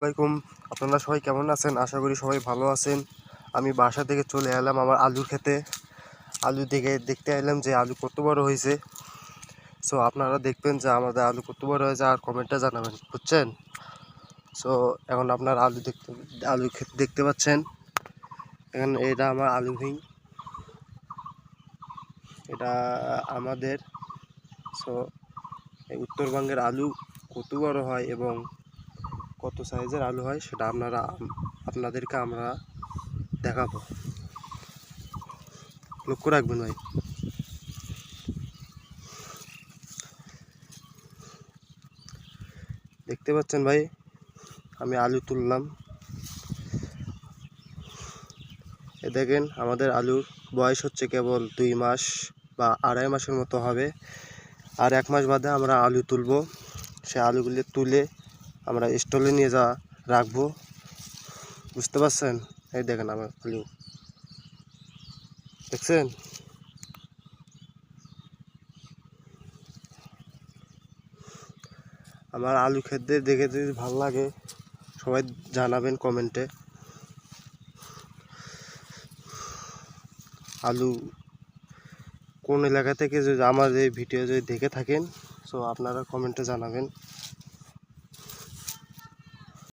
আসসালামাইকুম। আপনারা সবাই কেমন আছেন? আশা করি সবাই ভালো আছেন। আমি বাসা থেকে চলে এলাম আমার আলুর ক্ষেতে। আলু দেখতে এলাম যে আলু কত বড় হয়েছে। সো আপনারা দেখবেন যে আমাদের আলু কত বড় হয়েছে আর কমেন্টে জানাবেন, বুঝছেন? সো এখন আপনার আলু ক্ষেত দেখতে পাচ্ছেন। এখন এটা আমার আলু হিং, এটা আমাদের। সো এই উত্তরবঙ্গের আলু কত বড় হয় এবং কত সাইজের আলু হয় সেটা আপনাদেরকে আমরা দেখাবো। লক্ষ্য রাখবেন ভাই। দেখতে পাচ্ছেন ভাই, আমি আলু তুললাম। এ দেখেন আমাদের আলুর বয়স হচ্ছে কেবল 2 মাস বা 2.5 মাসের মতো হবে। আর 1 মাস বাদে আমরা আলু তুলবো। সে আলুগুলি তুলে আমরা স্টলে নিয়ে রাখবো, বুঝতে পারছেন? এই দেখেন আমার আলু, দেখছেন? আমার আলু খেতে দেখে যদি ভালো লাগে সবাই জানাবেন কমেন্টে। আলু কোন এলাকা থেকে যদি আমার এই ভিডিও যদি দেখে থাকেন, সো আপনারা কমেন্টে জানাবেন।